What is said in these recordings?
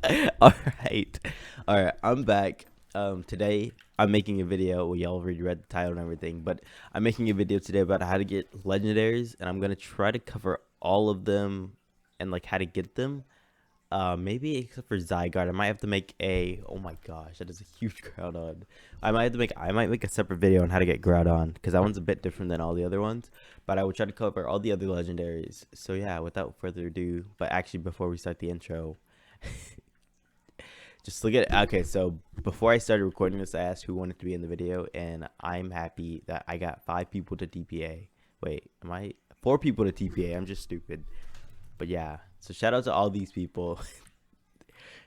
Alright. Alright, I'm back. Today I'm making a video. Well, y'all already read the title and everything, but I'm making a video today about how to get legendaries, and I'm gonna try to cover all of them and like how to get them. Maybe except for Zygarde. I might have to make a oh my gosh, that is a huge Groudon. I might make a separate video on how to get Groudon, because that one's a bit different than all the other ones. But I will try to cover all the other legendaries. So yeah, without further ado, but actually before we start the intro, just look at okay, so before I started recording this, I asked who wanted to be in the video, and I'm happy that I got 5 people to TPA. Wait, am I 4 people to TPA? I'm just stupid. But yeah, so shout out to all these people.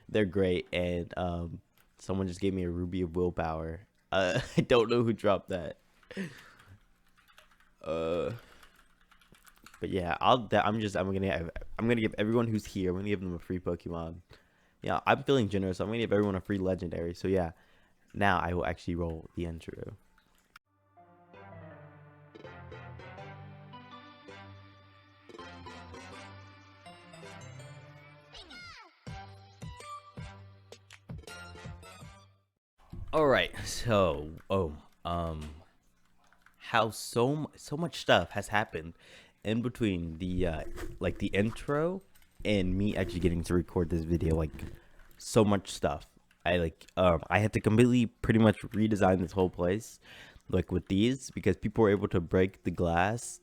They're great, and someone just gave me a ruby of willpower. I don't know who dropped that. But yeah, I'm gonna give everyone who's here. I'm gonna give them a free Pokemon. Yeah, I'm feeling generous. So I'm gonna give everyone a free legendary. So yeah, now I will actually roll the intro. All right, so how so much stuff has happened in between the like the intro and me actually getting to record this video. Like so much stuff. I had to completely pretty much redesign this whole place, like with these, because people were able to break the glass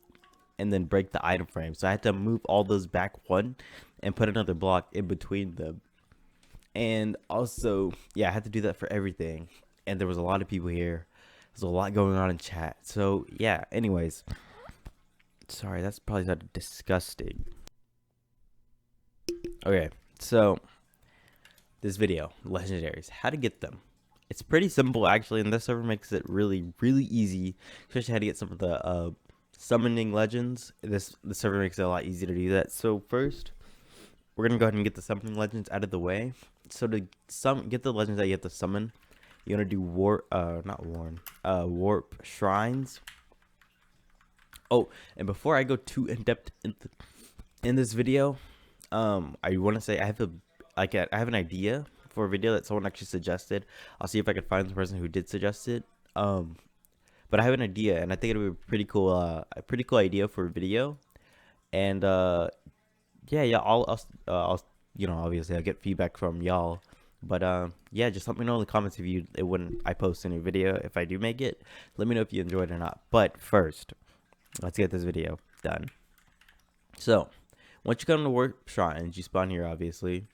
and then break the item frame. So I had to move all those back one and put another block in between them. And also, yeah, I had to do that for everything. And there was a lot of people here. There's a lot going on in chat. So yeah, anyways. Sorry, that's probably not disgusting. Okay, so this video, legendaries, how to get them. It's pretty simple actually, and this server makes it really easy, especially how to get some of the summoning legends. The server makes it a lot easier to do that. So first, we're gonna go ahead and get the summoning legends out of the way. So to get the legends that you have to summon, you want to do warp shrines. Oh, and before I go too in depth in this video, I want to say I have an idea for a video that someone actually suggested. I'll see if I can find the person who did suggest it. But I have an idea, and I think it'll be a pretty cool idea for a video. And yeah, I'll obviously I'll get feedback from y'all. But yeah, just let me know in the comments when I post a new video, if I do make it. Let me know if you enjoyed it or not. But first, let's get this video done. So once you come to warp shrines, you spawn here obviously.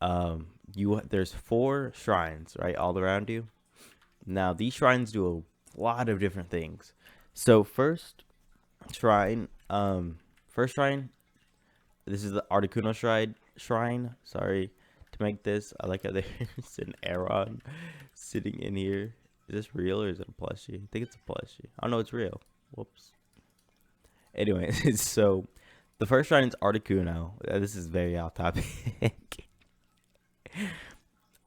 There's 4 shrines right all around you. Now these shrines do a lot of different things. So first shrine, this is the Articuno shrine. Sorry to make this. I like how there's an Aeron sitting in here. Is this real or is it a plushie? I think it's a plushie. Oh no, it's real. Whoops. Anyways, so the first shrine is Articuno. This is very off topic.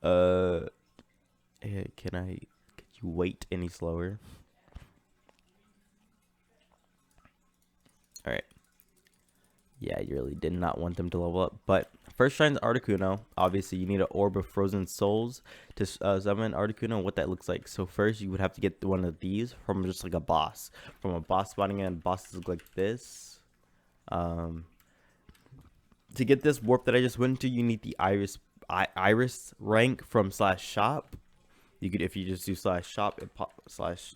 Could you wait any slower? All right. Yeah, you really did not want them to level up. But first shrine's Articuno. Obviously, you need an orb of frozen souls to summon Articuno. What that looks like. So first, you would have to get one of these from just like a boss. From a boss spawning in, bosses look like this. To get this warp that I just went to, you need the Iris rank from /shop. You could, if you just do /shop,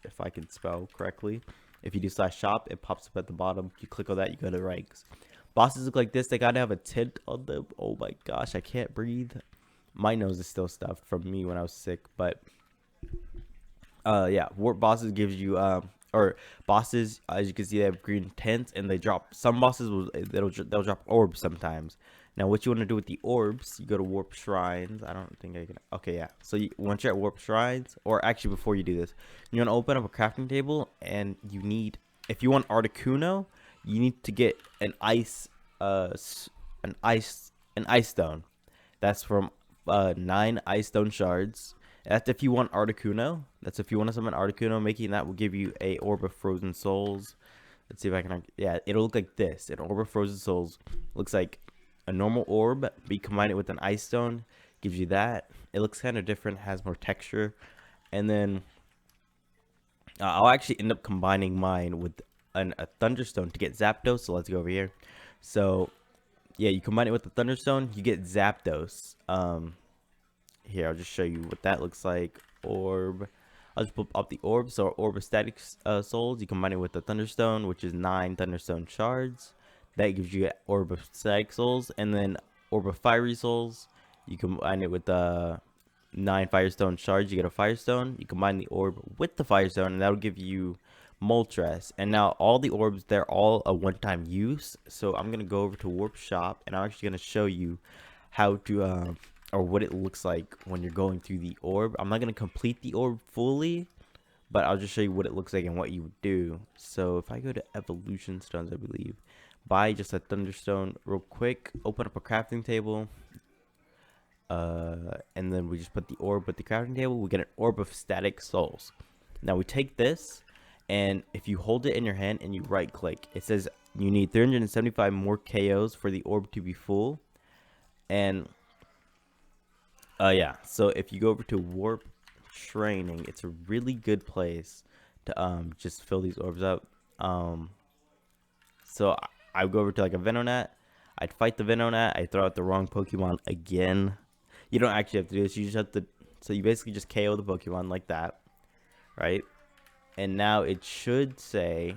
if I can spell correctly. If you do /shop, it pops up at the bottom. You click on that, you go to ranks. Bosses look like this. They gotta have a tint on them. Oh my gosh, I can't breathe. My nose is still stuffed from me when I was sick. But yeah, warp bosses gives you or bosses, as you can see, they have green tints, and they drop. Some bosses they'll drop orbs sometimes. Now, what you want to do with the orbs, you go to warp shrines. I don't think I can. Okay, yeah. So once you're at warp shrines, or actually before you do this, you want to open up a crafting table, and you need, if you want Articuno, you need to get an ice stone. That's from 9 ice stone shards. That's if you want Articuno. That's if you want to summon Articuno. Making that will give you a orb of frozen souls. Let's see if I can. Yeah, it'll look like this. An orb of frozen souls looks like a normal orb, but you combine it with an ice stone, gives you that. It looks kind of different, has more texture. And then I'll actually end up combining mine with a Thunderstone to get Zapdos. So let's go over here. So yeah, you combine it with the Thunderstone, you get Zapdos. Here, I'll just show you what that looks like. Orb. I'll just put up the orb. So our orb of static souls, you combine it with the Thunderstone, which is 9 Thunderstone shards. That gives you an orb of static souls. And then orb of fiery souls, you combine it with the 9 Firestone shards, you get a Firestone. You combine the orb with the Firestone, and that'll give you Moltres. And now all the orbs, they're all a one-time use. So I'm gonna go over to Warp Shop, and I'm actually gonna show you how to or what it looks like when you're going through the orb. I'm not gonna complete the orb fully, but I'll just show you what it looks like and what you would do. So if I go to Evolution Stones, I believe, buy just a Thunderstone real quick, open up a crafting table. And then we just put the orb with the crafting table. We get an orb of static souls. Now we take this, and if you hold it in your hand and you right click, it says you need 375 more KOs for the orb to be full. And yeah, so if you go over to Warp Training, it's a really good place to just fill these orbs up. So I would go over to like a Venonat. I'd fight the Venonat. I throw out the wrong Pokemon again. You don't actually have to do this. You just have to. So you basically just KO the Pokemon like that, right? And now it should say,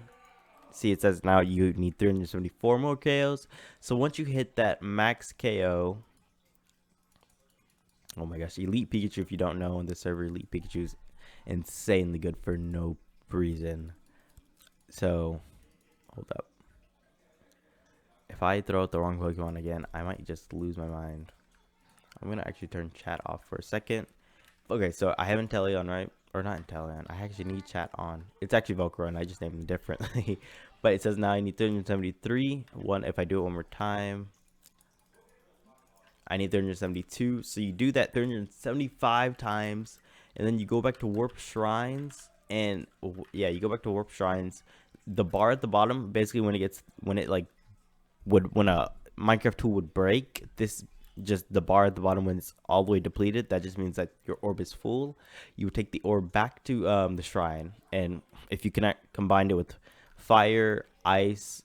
see, it says now you need 374 more KOs. So once you hit that max KO, oh my gosh, Elite Pikachu, if you don't know, on the server, Elite Pikachu is insanely good for no reason. So, hold up. If I throw out the wrong Pokemon again, I might just lose my mind. I'm going to actually turn chat off for a second. Okay, so I have Inteleon, right? Or not Inteleon. I actually need chat on. It's actually Volcarona. I just named it differently. But it says now I need 373. If I do it one more time, I need 372. So you do that 375 times, and then you go back to Warp Shrines. And yeah, you go back to Warp Shrines. The bar at the bottom, basically when a Minecraft tool would break, this just the bar at the bottom when it's all the way depleted, that just means that your orb is full. You would take the orb back to the shrine, and if you connect combine it with fire, ice,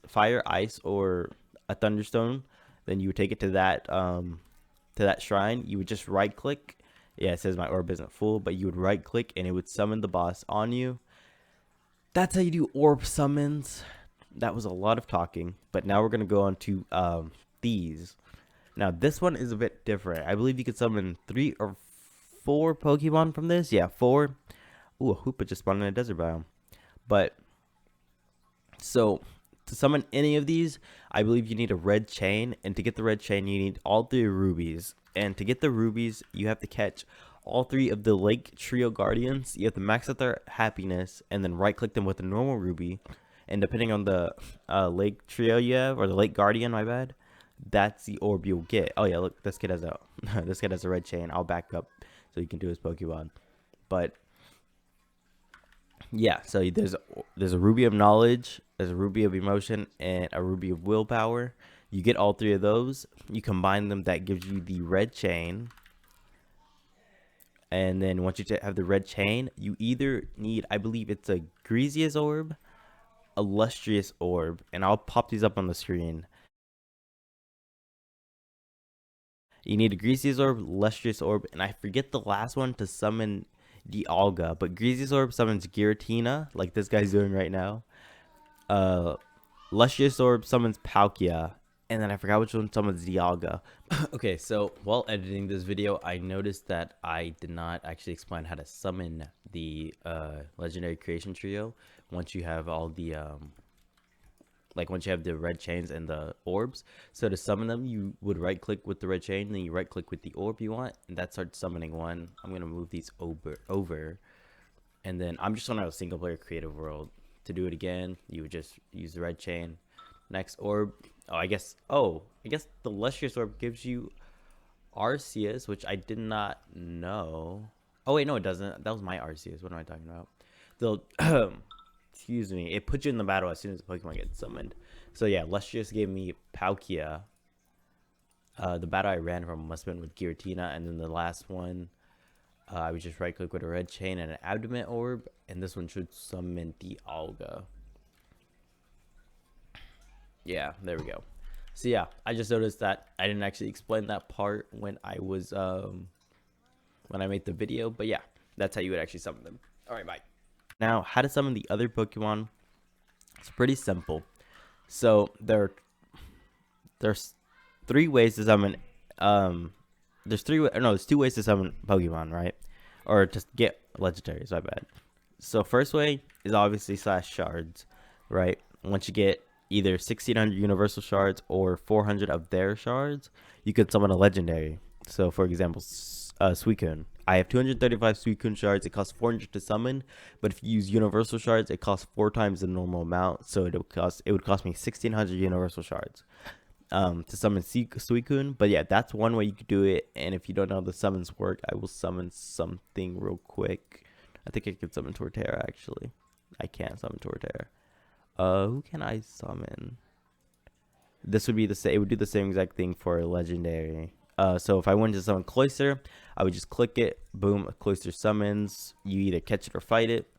or a thunderstone, then you would take it to that shrine. You would just right click. Yeah, it says my orb isn't full, but you would right click and it would summon the boss on you. That's how you do orb summons. That was a lot of talking, but now we're gonna go on to these. Now this one is a bit different. I believe you could summon 3 or 4 Pokemon from this. Yeah, 4. Ooh, a Hoopa just spawned in a desert biome. But so to summon any of these, I believe you need a red chain, and to get the red chain, you need all 3 rubies. And to get the rubies, you have to catch all 3 of the Lake Trio Guardians. You have to max out their happiness, and then right click them with a normal ruby. And depending on the Lake Trio you have, or the Lake Guardian, my bad, that's the orb you'll get. Oh yeah, look, this kid has a this kid has a red chain. I'll back up so you can do his Pokemon. But yeah, so there's a ruby of knowledge, there's a ruby of emotion, and a ruby of willpower. You get all 3 of those. You combine them, that gives you the red chain. And then once you have the red chain, you either need, I believe it's a Greasius orb, a Lustrious orb, and I'll pop these up on the screen. You need a Greasius orb, Lustrious orb, and I forget the last one to summon Dialga, but Greasius orb summons Giratina, like this guy's doing right now. Lustrious orb summons Palkia, and then I forgot which one summons Dialga. Okay, so while editing this video, I noticed that I did not actually explain how to summon the legendary creation trio once you have all the once you have the red chains and the orbs. So to summon them, you would right click with the red chain, and then you right click with the orb you want, and that starts summoning one. I'm gonna move these over, and then I'm just on a single player creative world. To do it again, you would just use the red chain. Next orb. I guess the Lustrious orb gives you Arceus, which I did not know. Oh wait, no, it doesn't. That was my Arceus. What am I talking about? The excuse me. It puts you in the battle as soon as the Pokemon gets summoned. So yeah, Lustrious gave me Palkia. The battle I ran from must have been with Giratina, and then the last one, I would just right click with a red chain and an abdomen orb, and this one should summon the Alga. Yeah, there we go. So yeah, I just noticed that I didn't actually explain that part when I made the video, but yeah, that's how you would actually summon them. All right, bye. Now, how to summon the other Pokemon? It's pretty simple. So there's three ways to summon. There's two ways to summon Pokemon, right? Or just get legendaries. My bad. So first way is obviously /shards, right? Once you get either 1600 universal shards or 400 of their shards, you could summon a legendary. So for example, Suicune. I have 235 Suicune shards. It costs 400 to summon, but if you use universal shards, it costs 4 times the normal amount. So it would cost me 1600 universal shards to summon Suicune. But yeah, that's one way you could do it. And if you don't know how the summons work, I will summon something real quick. I think I could summon Torterra, actually. I can't summon Torterra. Who can I summon? This would be the same. It would do the same exact thing for a legendary. So if I wanted to summon Cloyster, I would just click it. Boom, Cloyster summons. You either catch it or fight it.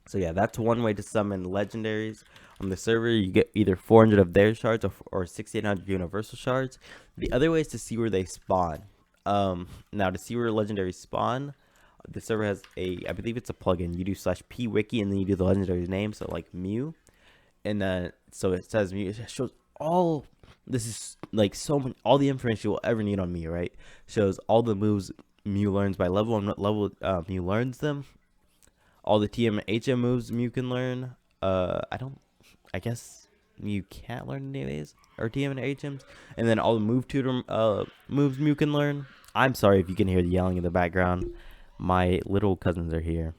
So yeah, that's one way to summon legendaries. On the server, you get either 400 of their shards or 1600 universal shards. The other way is to see where they spawn. Now to see where legendaries spawn, the server has I believe it's a plugin. You do /pwiki and then you do the legendary's name, so like Mew, and then so it says Mew. It shows all. This is like so many, all the information you'll ever need on Mew, right? Shows all the moves Mew learns by level and what level Mew learns them. All the TM and HM moves Mew can learn. I guess Mew can't learn any of these, or TM and HMs. And then all the move tutor moves Mew can learn. I'm sorry if you can hear the yelling in the background. My little cousins are here.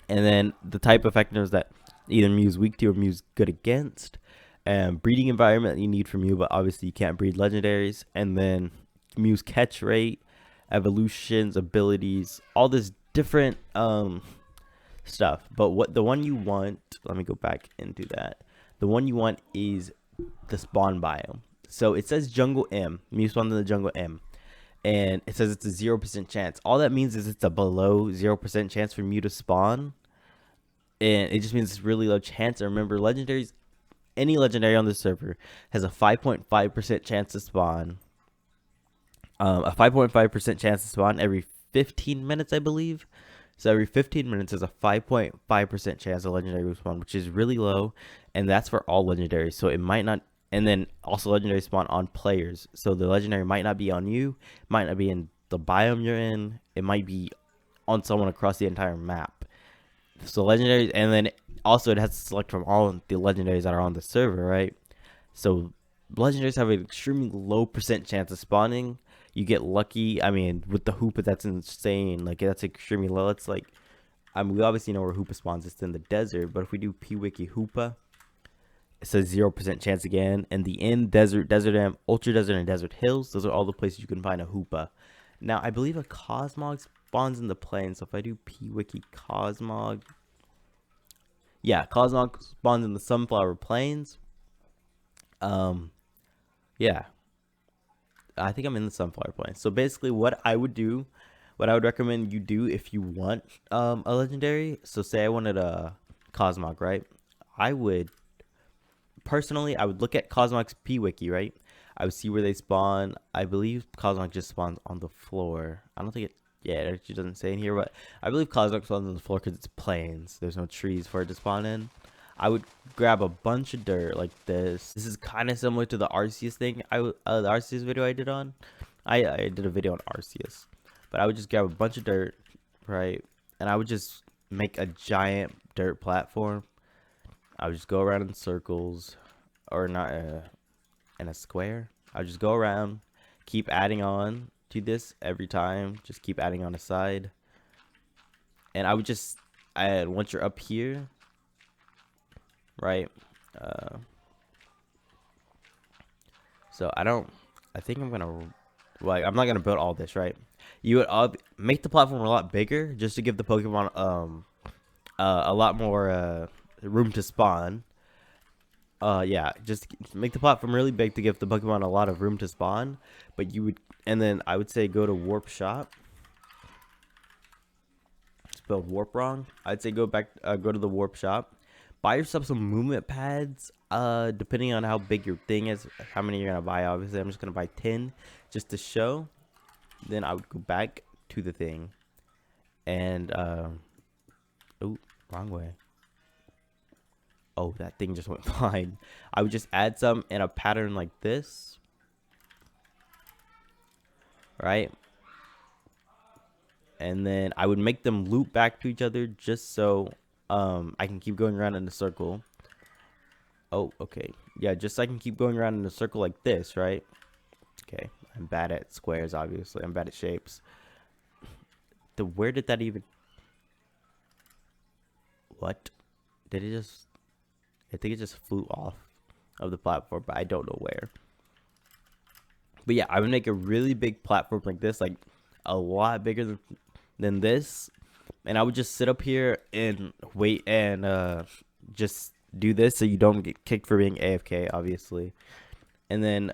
And then the type of effectiveness that either Mew's weak to or Mew's good against. And breeding environment that you need for Mew, but obviously you can't breed legendaries. And then Mew's catch rate, evolutions, abilities, all this different stuff. But what the one you want, let me go back into that. The one you want is the spawn biome. So it says jungle M. Mew spawned in the jungle M. And it says it's a 0% chance. All that means is it's a below 0% chance for Mew to spawn. And it just means it's really low chance. And remember, legendaries, any legendary on the server has a 5.5% chance to spawn. A 5.5% chance to spawn every 15 minutes, I believe. So every 15 minutes is a 5.5% chance a legendary will spawn, which is really low. And that's for all legendaries. So it might not. And then also legendary spawn on players. So the legendary might not be on you, might not be in the biome you're in. It might be on someone across the entire map. So legendaries, and then also it has to select from all the legendaries that are on the server, right? So legendaries have an extremely low percent chance of spawning. You get lucky. I mean, with the Hoopa, that's insane. Like, that's extremely low. It's like, I mean, we obviously know where Hoopa spawns. It's in the desert. But if we do pwiki Hoopa, it says 0% chance again. And the end, desert, desert M, ultra desert, and desert hills. Those are all the places you can find a Hoopa. Now, I believe a Cosmog spawns in the plain. So if I do pwiki Cosmog, yeah, Cosmog spawns in the Sunflower Plains. Yeah, I think I'm in the Sunflower Plains. So basically, what I would recommend you do if you want a legendary. So say I wanted a Cosmog, right? I would look at Cosmog's pwiki, right? I would see where they spawn. I believe Cosmog just spawns on the floor. I don't think it. Yeah, it actually doesn't say in here, but I believe Cosmog spawns on the floor because it's plains. There's no trees for it to spawn in. I would grab a bunch of dirt like this. This is kind of similar to the Arceus thing. The Arceus video I did on. I did a video on Arceus, but I would just grab a bunch of dirt, right? And I would just make a giant dirt platform. I would just go around in circles, or not in a square. I would just go around, keep adding on to this every time. Just keep adding on a side, and I would just once you're up here. Right, so I think I'm gonna, like, I'm not gonna build all this, right? You would make the platform a lot bigger just to give the Pokemon a lot more room to spawn. Yeah, just make the platform really big to give the Pokemon a lot of room to spawn. But you would, and then I would say go to Warp Shop. Spelled warp wrong. I'd say go to the Warp Shop, buy yourself some movement pads. Depending on how big your thing is, how many you're gonna buy. Obviously, I'm just gonna buy 10 just to show. Then I would go back to the thing, and oh, wrong way. Oh, that thing just went fine. I would just add some in a pattern like this, right? And then I would make them loop back to each other just so I can keep going around in a circle. Oh, okay. Yeah, just so I can keep going around in a circle like this, right? Okay. I'm bad at squares, obviously. I'm bad at shapes. Where did that even... What? Did it just... I think it just flew off of the platform, but I don't know where. But yeah, I would make a really big platform like this, like a lot bigger than this. And I would just sit up here and wait and just do this so you don't get kicked for being AFK, obviously. And then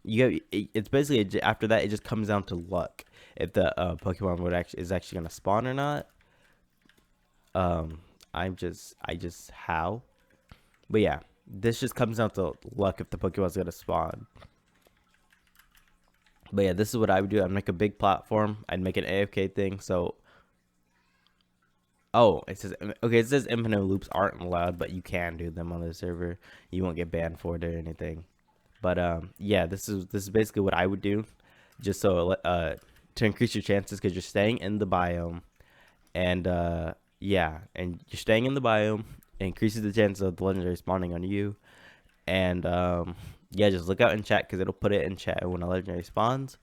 it's basically, after that, it just comes down to luck if the Pokemon is actually gonna spawn or not. I just how, but yeah, this just comes down to luck if the Pokemon's gonna spawn. But yeah, this is what I would do. I'd make a big platform. I'd make an AFK thing. So, oh, it says, okay, it says infinite loops aren't allowed, but you can do them on the server. You won't get banned for it or anything. But yeah, this is basically what I would do, just so to increase your chances, because you're staying in the biome, and yeah, and you're staying in the biome. It increases the chance of the legendary spawning on you. And yeah, just look out in chat, because it'll put it in chat when a legendary spawns.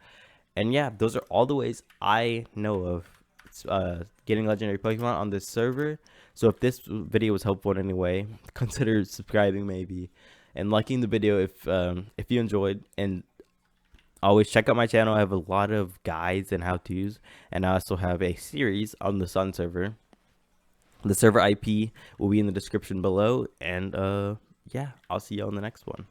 And yeah, those are all the ways I know of getting legendary Pokemon on this server. So if this video was helpful in any way, consider subscribing maybe, and liking the video if you enjoyed. And always check out my channel. I have a lot of guides and how-tos, and I also have a series on the Sun server. The server IP will be in the description below. And yeah, I'll see you on the next one.